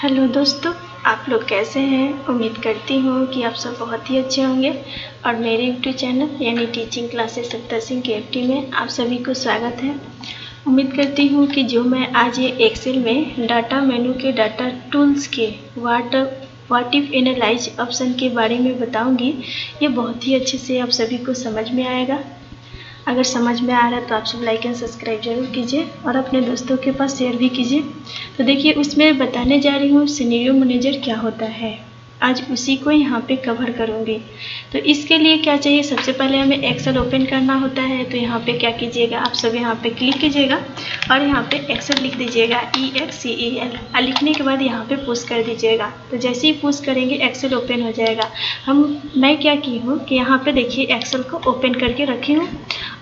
Hello दोस्तों, आप लोग कैसे हैं। उम्मीद करती हूँ कि आप सब बहुत ही अच्छे होंगे और मेरे यूट्यूब चैनल यानी टीचिंग क्लासेस सत्तर सिंह KFT में आप सभी को स्वागत है। उम्मीद करती हूँ कि जो मैं आज ये एक्सेल में डाटा मेनू के डाटा टूल्स के व्हाट इफ एनालाइज ऑप्शन के बारे में बताऊँगी, ये बहुत ही अच्छे से आप सभी को समझ में आएगा। अगर समझ में आ रहा है तो आप सब लाइक एंड सब्सक्राइब जरूर कीजिए और अपने दोस्तों के पास शेयर भी कीजिए। तो देखिए, उसमें बताने जा रही हूँ सिनेरियो मैनेजर क्या होता है। आज उसी को यहाँ पे कवर करूँगी। तो इसके लिए क्या चाहिए, सबसे पहले हमें एक्सेल ओपन करना होता है। तो यहाँ पे क्या कीजिएगा, आप सब यहाँ पे क्लिक कीजिएगा और यहाँ पे एक्सेल लिख दीजिएगा EXCEL और लिखने के बाद यहाँ पे पुश कर दीजिएगा। तो जैसे ही पुश करेंगे एक्सेल ओपन हो जाएगा। मैं क्या की हूँ कि यहाँ पे देखिए एक्सेल को ओपन करके रखी हूँ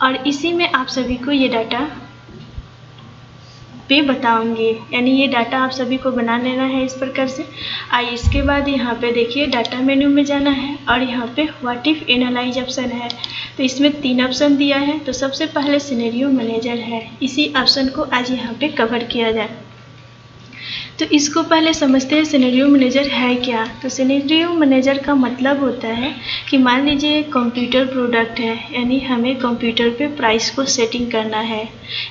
और इसी में आप सभी को ये डाटा पे बताऊंगी, यानी ये डाटा आप सभी को बना लेना है इस प्रकार से। आइए इसके बाद यहाँ पे देखिए डाटा मेन्यू में जाना है और यहाँ पे व्हाट इफ एनालाइज ऑप्शन है। तो इसमें 3 ऑप्शन दिया है। तो सबसे पहले सिनेरियो मैनेजर है, इसी ऑप्शन को आज यहाँ पे कवर किया जाए। तो इसको पहले समझते हैं सिनेरियो मैनेजर है क्या। तो सिनेरियो मैनेजर का मतलब होता है कि मान लीजिए कंप्यूटर प्रोडक्ट है, यानी हमें कंप्यूटर पे प्राइस को सेटिंग करना है,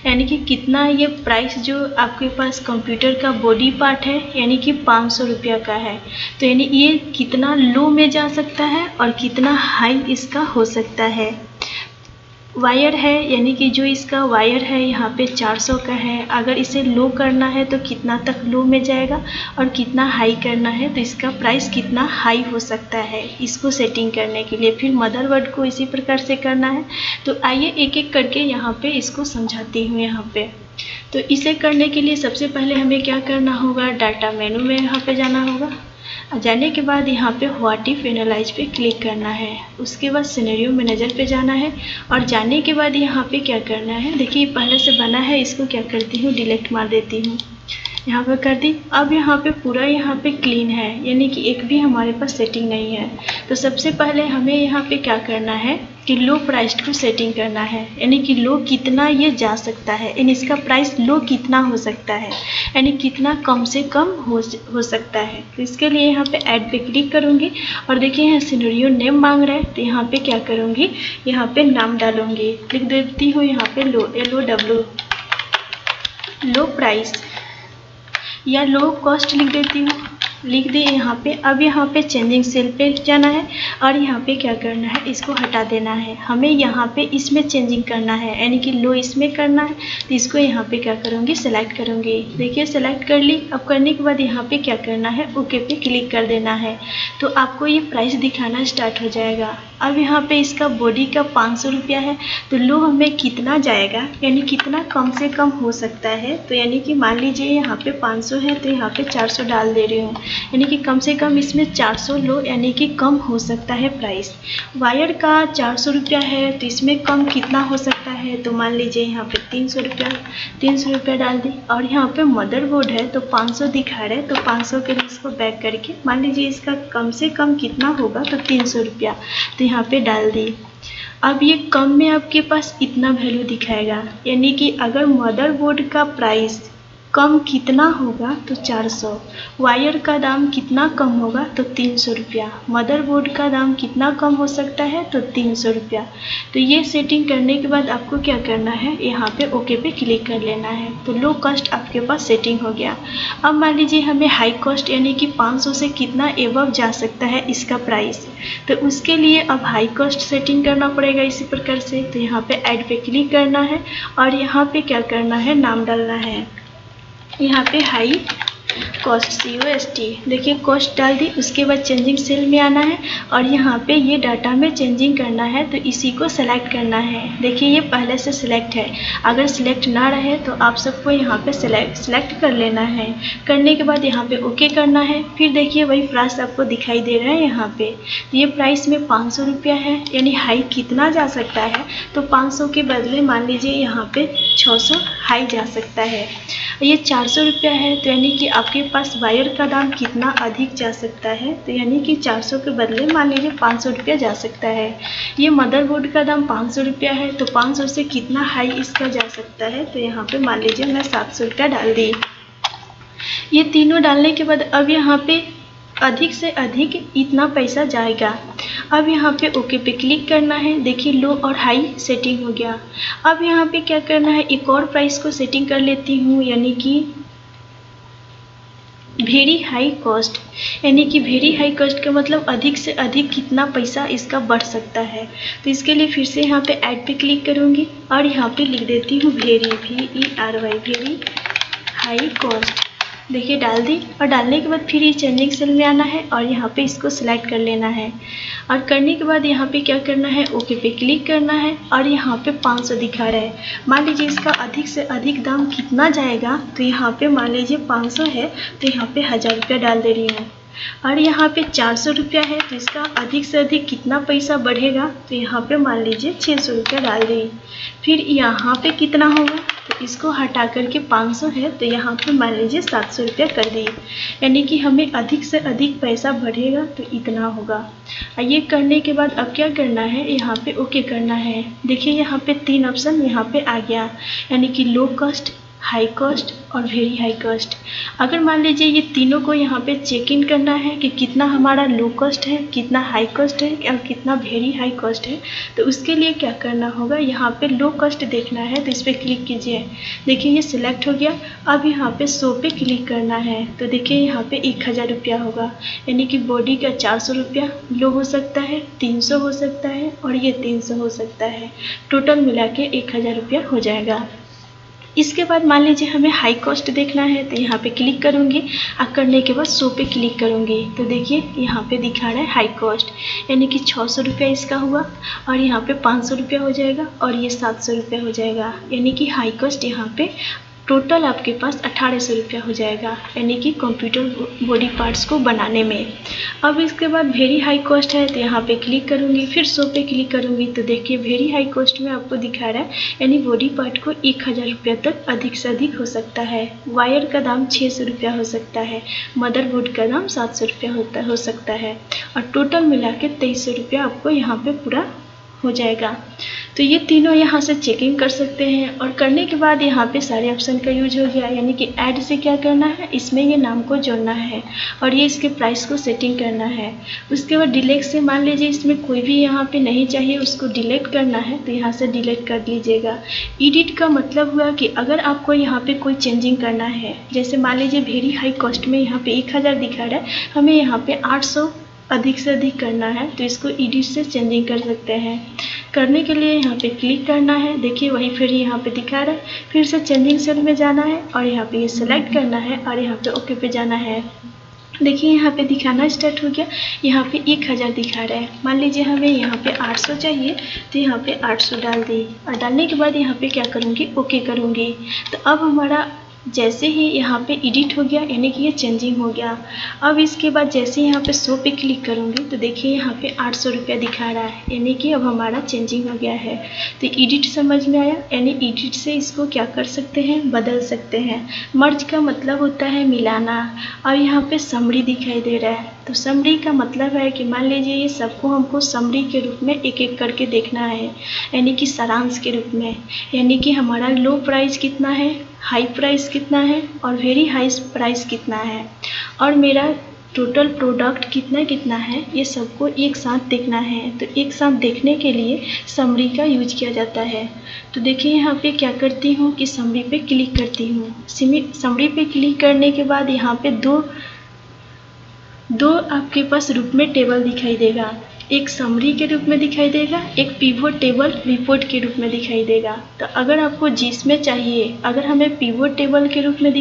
यानी कि कितना ये प्राइस जो आपके पास कंप्यूटर का बॉडी पार्ट है यानी कि 500 रुपया का है, तो यानी ये कितना लो में जा सकता है और कितना हाई इसका हो सकता है। वायर है, यानी कि जो इसका वायर है यहाँ पे 400 का है। अगर इसे लो करना है तो कितना तक लो में जाएगा और कितना हाई करना है तो इसका प्राइस कितना हाई हो सकता है, इसको सेटिंग करने के लिए। फिर मदरबोर्ड को इसी प्रकार से करना है। तो आइए एक एक करके यहाँ पे इसको समझाती हूँ। यहाँ पे तो इसे करने के लिए सबसे पहले हमें क्या करना होगा, डाटा मेनू में यहाँ पे जाना होगा। जाने के बाद यहाँ पे व्हाट इफ एनालाइज पे क्लिक करना है। उसके बाद सिनेरियो मैनेजर पे जाना है और जाने के बाद यहाँ पे क्या करना है, देखिए पहले से बना है, इसको क्या करती हूँ डिलीट मार देती हूँ। यहाँ पर कर दी। अब यहाँ पे पूरा यहाँ पे क्लीन है, यानी कि एक भी हमारे पास सेटिंग नहीं है। तो सबसे पहले हमें यहाँ पे क्या करना है कि लो प्राइस को सेटिंग करना है, यानी कि लो कितना ये जा सकता है, यानी इसका प्राइस लो कितना हो सकता है, यानी कितना कम से कम हो सकता है। तो इसके लिए यहाँ पे ऐड पे क्लिक करूँगी और देखिए यहाँ सिनेरियो नेम मांग रहा है। तो यहाँ पे क्या करूँगी, यहाँ पे नाम डालूँगी, लिख देती हूँ यहाँ पे LOW लो प्राइस या लो कॉस्ट लिख देती हूँ, लिख दी यहाँ पे। अब यहाँ पे चेंजिंग सेल पे जाना है और यहाँ पे क्या करना है, इसको हटा देना है। हमें यहाँ पे इसमें चेंजिंग करना है, यानी कि लो इसमें करना है। तो इसको यहाँ पे क्या करूँगी, सेलेक्ट करूँगी। देखिए सेलेक्ट कर ली। अब करने के बाद यहाँ पे क्या करना है, ओके पे क्लिक कर देना है। तो आपको ये प्राइस दिखाना स्टार्ट हो जाएगा। अब यहाँ पे इसका बॉडी का 500 रुपया है, तो लो हमें कितना जाएगा, यानी कितना कम से कम हो सकता है। तो यानी कि मान लीजिए यहाँ पे 500 है तो यहाँ पे 400 डाल दे रही हूँ, यानी कि कम से कम इसमें 400 लो यानी कि कम हो सकता है प्राइस। वायर का 400 रुपया है तो इसमें कम कितना हो सकता है, तो मान लीजिए यहाँ पे 300 रुपया डाल दी। और यहाँ पे मदरबोर्ड है तो 500 दिखा रहे हैं, तो 500 के लिए इसको बैक करके मान लीजिए इसका कम से कम कितना होगा, तो 300 रुपया, तो यहाँ पे डाल दी। अब ये कम में आपके पास इतना वैल्यू दिखाएगा, यानी कि अगर मदरबोर्ड का प्राइस कम कितना होगा तो 400, वायर का दाम कितना कम होगा तो 300 रुपया, मदरबोर्ड का दाम कितना कम हो सकता है तो 300 रुपया। तो ये सेटिंग करने के बाद आपको क्या करना है, यहाँ पे ओके पे क्लिक कर लेना है। तो लो कॉस्ट आपके पास सेटिंग हो गया। अब मान लीजिए हमें हाई कॉस्ट यानी कि 500 से कितना एबव जा सकता है इसका प्राइस, तो उसके लिए अब हाई कॉस्ट सेटिंग करना पड़ेगा इसी प्रकार से। तो यहाँ पे ऐड पे क्लिक करना है और यहाँ पे क्या करना है, नाम डालना है। यहाँ पे हाई कॉस्ट COST, देखिए कॉस्ट डाल दी। उसके बाद चेंजिंग सेल में आना है और यहाँ पे ये डाटा में चेंजिंग करना है। तो इसी को सेलेक्ट करना है। देखिए ये पहले से सिलेक्ट है, अगर सिलेक्ट ना रहे तो आप सबको यहाँ पे सिलेक्ट कर लेना है। करने के बाद यहाँ पे ओके करना है। फिर देखिए वही प्राइस आपको दिखाई दे रहा है यहाँ पे। तो ये प्राइस में 500 रुपया है, यानी हाई कितना जा सकता है, तो 500 के बदले मान लीजिए यहाँ पे 600 हाई जा सकता है। ये 400 रुपया है, तो यानी कि आपके पास वायर का दाम कितना अधिक जा सकता है, तो यानी कि 400 के बदले मान लीजिए 500 रुपया जा सकता है। ये मदरबोर्ड का दाम 500 रुपया है, तो 500 से कितना हाई इसका जा सकता है, तो यहाँ पे मान लीजिए मैं 700 रुपया डाल दी। ये तीनों डालने के बाद अब यहाँ पे अधिक से अधिक इतना पैसा जाएगा। अब यहाँ पे ओके पे क्लिक करना है। देखिए लो और हाई सेटिंग हो गया। अब यहाँ पे क्या करना है, एक और प्राइस को सेटिंग कर लेती हूँ, यानी कि वेरी हाई कॉस्ट। यानी कि वेरी हाई कॉस्ट का मतलब अधिक से अधिक कितना पैसा इसका बढ़ सकता है। तो इसके लिए फिर से यहाँ पे ऐड पे क्लिक करूँगी और यहाँ पे लिख देती हूँ very, VERY, very high cost. देखिए डाल दी, और डालने के बाद फिर ये चेंजिंग सेल में आना है और यहाँ पे इसको सिलेक्ट कर लेना है। और करने के बाद यहाँ पे क्या करना है, ओके पे क्लिक करना है और यहाँ पे 500 दिखा रहा है। मान लीजिए इसका अधिक से अधिक दाम कितना जाएगा, तो यहाँ पे मान लीजिए 500 है तो यहाँ पे 1000 रुपया डाल दे रही हूँ। और यहाँ पे 400 रुपया है तो इसका अधिक से अधिक कितना पैसा बढ़ेगा, तो यहाँ पे मान लीजिए 600 रुपया डाल दी। फिर यहाँ पे कितना होगा, तो इसको हटा करके 500 है तो यहाँ पे मान लीजिए 700 रुपया कर दी। यानी कि हमें अधिक से अधिक पैसा बढ़ेगा तो इतना होगा। ये करने के बाद अब क्या करना है, यहाँ पे ओके करना है। देखिए यहाँ पे 3 ऑप्शन यहाँ पे आ गया, यानी कि लो कॉस्ट, हाई कॉस्ट और वेरी हाई कॉस्ट। अगर मान लीजिए ये तीनों को यहाँ पे चेक इन करना है कि कितना हमारा लो कॉस्ट है, कितना हाई कॉस्ट है और कितना वेरी हाई कॉस्ट है, तो उसके लिए क्या करना होगा, यहाँ पे लो कॉस्ट देखना है तो इस पर क्लिक कीजिए। देखिए ये सिलेक्ट हो गया। अब यहाँ पे 100 पे क्लिक करना है तो देखिए यहाँ पे 1000 रुपया होगा। यानी कि बॉडी का 400 रुपया लो हो सकता है, 300 हो सकता है और ये 300 हो सकता है। टोटल मिला के 1000 रुपया हो जाएगा। इसके बाद मान लीजिए हमें हाई कॉस्ट देखना है तो यहाँ पे क्लिक करूँगी और करने के बाद 100 पे क्लिक करूँगी तो देखिए यहाँ पे दिखा रहा है हाई कॉस्ट, यानी कि 600 रुपया इसका हुआ और यहाँ पे 500 रुपया हो जाएगा और ये 700 रुपया हो जाएगा। यानी कि हाई कॉस्ट यहाँ पे टोटल आपके पास 1800 रुपया हो जाएगा, यानी कि कंप्यूटर बॉडी पार्ट्स को बनाने में। अब इसके बाद वेरी हाई कॉस्ट है तो यहाँ पे क्लिक करूँगी, फिर 100 पे क्लिक करूँगी तो देखिए वेरी हाई कॉस्ट में आपको दिखा रहा है, यानी बॉडी पार्ट को 1000 रुपया तक अधिक से अधिक हो सकता है। वायर का दाम 600 रुपया हो सकता है, मदरबोर्ड का दाम 700 रुपया हो सकता है और टोटल मिला के 2300 रुपया आपको यहाँ पे पूरा हो जाएगा। तो ये तीनों यहाँ से चेकिंग कर सकते हैं। और करने के बाद यहाँ पे सारे ऑप्शन का यूज हो गया, यानी कि ऐड से क्या करना है, इसमें ये नाम को जोड़ना है और ये इसके प्राइस को सेटिंग करना है। उसके बाद डिलीट से मान लीजिए इसमें कोई भी यहाँ पे नहीं चाहिए, उसको डिलीट करना है तो यहाँ से डिलीट कर लीजिएगा। एडिट का मतलब हुआ कि अगर आपको यहाँ पे कोई चेंजिंग करना है, जैसे मान लीजिए वेरी हाई कॉस्ट में यहाँ पे 1000 दिखा रहा है, हमें यहाँ पे 800 अधिक से अधिक करना है तो इसको एडिट से चेंजिंग कर सकते हैं। करने के लिए यहाँ पे क्लिक करना है। देखिए वही फिर यहाँ पे दिखा रहा है, फिर से चेंजिंग सेल में जाना है और यहाँ पे ये सिलेक्ट करना है और यहाँ पे ओके पे जाना है। देखिए यहाँ पे दिखाना स्टार्ट हो गया, यहाँ पे 1000 दिखा रहा है। मान लीजिए हमें यहाँ पे 800 चाहिए तो यहाँ पे 800 डाल दी और डालने के बाद यहाँ पे क्या करूँगी, ओके करूँगी। तो अब हमारा जैसे ही यहाँ पे एडिट हो गया, यानी कि ये चेंजिंग हो गया। अब इसके बाद जैसे यहाँ पे 100 पे क्लिक करूँगी तो देखिए यहाँ पे 800 रुपया दिखा रहा है, यानी कि अब हमारा चेंजिंग हो गया है। तो एडिट समझ में आया, यानी एडिट से इसको क्या कर सकते हैं, बदल सकते हैं। मर्ज का मतलब होता है मिलाना। और यहाँ पे समरी दिखाई दे रहा है, तो समरी का मतलब है कि मान लीजिए ये सबको हमको समरी के रूप में एक एक करके देखना है, यानी कि सारांश के रूप में। यानी कि हमारा लो प्राइस कितना है, हाई प्राइस कितना है और वेरी हाई प्राइस कितना है और मेरा टोटल प्रोडक्ट कितना है, ये सबको एक साथ देखना है। तो एक साथ देखने के लिए समरी का यूज किया जाता है। तो देखिए यहाँ पे क्या करती हूँ कि समरी पे क्लिक करती हूँ। समरी पे क्लिक करने के बाद यहाँ पे दो आपके पास रूप में टेबल दिखाई देगा, एक समरी के रूप में दिखाई देगा, एक पिवोट टेबल रिपोर्ट के रूप में दिखाई देगा। तो अगर आपको जिसमें चाहिए, अगर हमें पिवोट टेबल के रूप में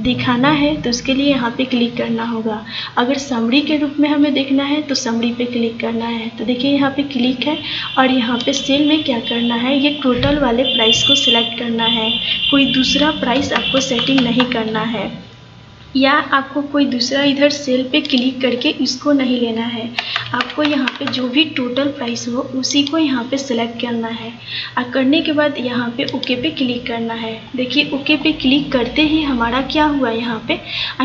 दिखाना है तो उसके लिए यहाँ पे क्लिक करना होगा। अगर समरी के रूप में हमें देखना है तो समरी पे क्लिक करना है। तो देखिए यहाँ पे क्लिक है और यहाँ पे सेल में क्या करना है, ये टोटल वाले प्राइस को सिलेक्ट करना है। कोई दूसरा प्राइस आपको सेटिंग नहीं करना है, या आपको कोई दूसरा इधर सेल पे क्लिक करके इसको नहीं लेना है। आपको यहाँ पे जो भी टोटल प्राइस हो उसी को यहाँ पे सिलेक्ट करना है। और करने के बाद यहाँ पे ओके पे क्लिक करना है। देखिए ओके पे क्लिक करते ही हमारा क्या हुआ यहाँ पे,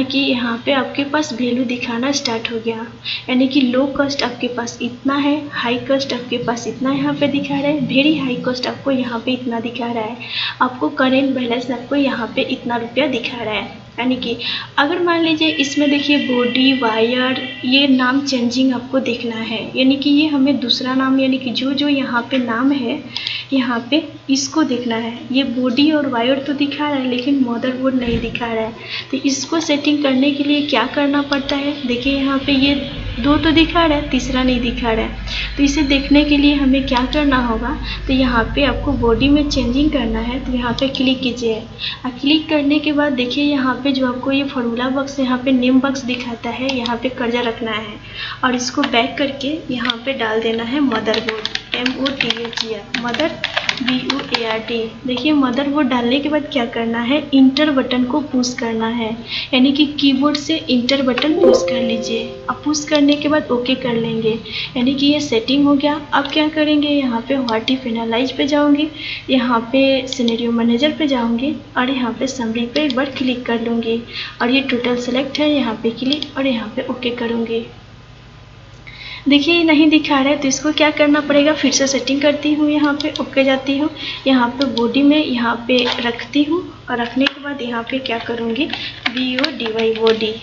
कि यहाँ पे आपके पास वैल्यू दिखाना स्टार्ट हो गया। यानी कि लो कॉस्ट आपके पास इतना है, हाई कॉस्ट आपके पास इतना यहाँ पे दिखा रहा है, वेरी हाई कॉस्ट आपको यहाँ पे इतना दिखा रहा है, आपको करेंट बैलेंस आपको यहाँ पे इतना रुपया दिखा रहा है। यानी कि अगर मान लीजिए इसमें देखिए बॉडी वायर ये नाम चेंजिंग आपको देखना है, यानी कि ये हमें दूसरा नाम यानी कि जो यहाँ पे नाम है यहाँ पे इसको देखना है। ये बॉडी और वायर तो दिखा रहा है लेकिन मदरबोर्ड नहीं दिखा रहा है। तो इसको सेटिंग करने के लिए क्या करना पड़ता है, देखिए यहाँ पे ये दो तो दिखा रहा है, तीसरा नहीं दिखा रहा है। तो इसे देखने के लिए हमें क्या करना होगा, तो यहाँ पे आपको बॉडी में चेंजिंग करना है तो यहाँ पे क्लिक कीजिए। और क्लिक करने के बाद देखिए यहाँ पे जो आपको ये फॉर्मूला बॉक्स यहाँ पे नेम बॉक्स दिखाता है, यहाँ पे कर्सर रखना है और इसको बैक करके यहाँ पे डाल देना है मदरबोर्ड, MOTHER मदर BOARD। देखिए मदरबोर्ड डालने के बाद क्या करना है, इंटर बटन को पुश करना है, यानी कि कीबोर्ड से इंटर बटन पुश कर लीजिए। अब पुश करने के बाद ओके कर लेंगे, यानी कि ये सेटिंग हो गया। अब क्या करेंगे, यहाँ पे व्हाट इफ एनालाइज पे जाऊँगी, यहाँ पे सिनेरियो मैनेजर पे जाऊँगी और यहाँ पे समरी पे एक बार क्लिक कर लूँगी और ये टोटल सेलेक्ट है, यहाँ पे क्लिक और यहाँ पे ओके करूँगी। देखिए ये नहीं दिखा रहा है तो इसको क्या करना पड़ेगा, फिर से सेटिंग करती हूँ, यहाँ पे ओके जाती हूँ, यहाँ पे बॉडी में यहाँ पे रखती हूँ और रखने के बाद यहाँ पे क्या करूँगी, BODY body,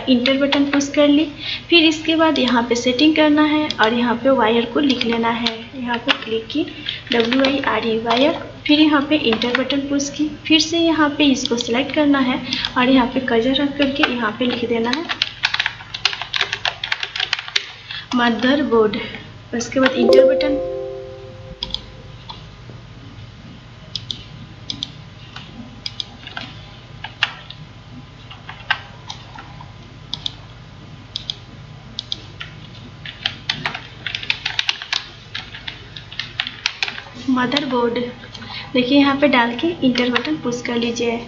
inter button push कर ली। फिर इसके बाद यहाँ पे सेटिंग करना है और यहाँ पे वायर को लिख लेना है, यहाँ पे क्लिक की WIRE वायर, फिर यहाँ पे इंटर बटन पुश की, फिर से यहाँ पे इसको सिलेक्ट करना है और यहाँ पे कर्सर रख करके यहाँ पे लिख देना है मदरबोर्ड। उसके बाद इंटर बटन, मदरबोर्ड देखिए यहाँ पे डाल के इंटर बटन पुश कर लीजिए।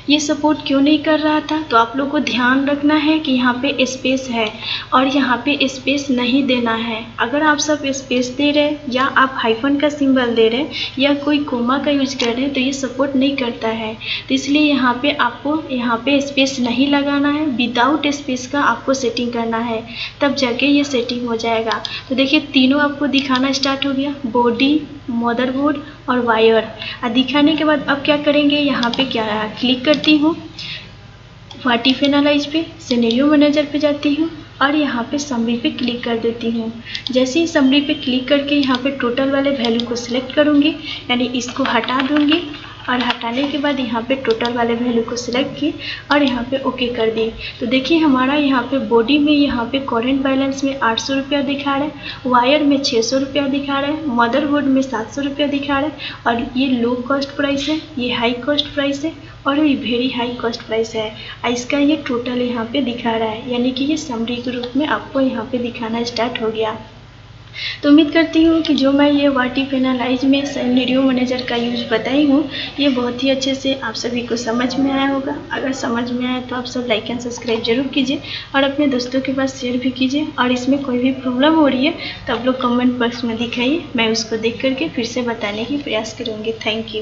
ये सपोर्ट क्यों नहीं कर रहा था, तो आप लोग को ध्यान रखना है कि यहाँ पे स्पेस है और यहाँ पे स्पेस नहीं देना है। अगर आप सब स्पेस दे रहे हैं या आप हाइफन का सिंबल दे रहे हैं या कोई कोमा का यूज कर रहे हैं तो ये सपोर्ट नहीं करता है। तो इसलिए यहाँ पे आपको यहाँ पे स्पेस नहीं लगाना है, विदाउट स्पेस का आपको सेटिंग करना है, तब जाके ये सेटिंग हो जाएगा। तो देखिए तीनों आपको दिखाना स्टार्ट हो गया, बॉडी, मदरबोर्ड और वायर। दिखाने के बाद अब क्या करेंगे, यहाँ पे क्या क्लिक करती हूँ व्हाट इफ एनालाइज पे, सिनेरियो मैनेजर पे जाती हूँ और यहाँ पे समरी पे क्लिक कर देती हूँ। जैसे ही समरी पे क्लिक करके यहाँ पे टोटल वाले वैल्यू को सिलेक्ट करूँगी, यानी इसको हटा दूँगी और हटाने के बाद यहाँ पे टोटल वाले वैल्यू को सिलेक्ट की और यहाँ पे ओके कर दी। तो देखिए हमारा यहाँ पे बॉडी में यहाँ पे करेंट बैलेंस में 800 रुपया दिखा रहा है, वायर में 600 रुपया दिखा रहा है, मदरबोर्ड में 700 रुपया दिखा रहा है और ये लो कॉस्ट प्राइस है, ये हाई कॉस्ट प्राइस है और ये वेरी हाई कॉस्ट प्राइस है। इसका ये टोटल यहाँ पे दिखा रहा है, यानी कि ये समरी के रूप में आपको यहाँ पे दिखाना स्टार्ट हो गया। तो उम्मीद करती हूँ कि जो मैं ये व्हाट इफ एनालाइज में सिनेरियो मैनेजर का यूज बताई हूँ ये बहुत ही अच्छे से आप सभी को समझ में आया होगा। अगर समझ में आया तो आप सब लाइक एंड सब्सक्राइब जरूर कीजिए और अपने दोस्तों के पास शेयर भी कीजिए। और इसमें कोई भी प्रॉब्लम हो रही है तो आप लोग कमेंट बॉक्स में दिखाइए, मैं उसको देख करके फिर से बताने की प्रयास करूँगी। Thank you.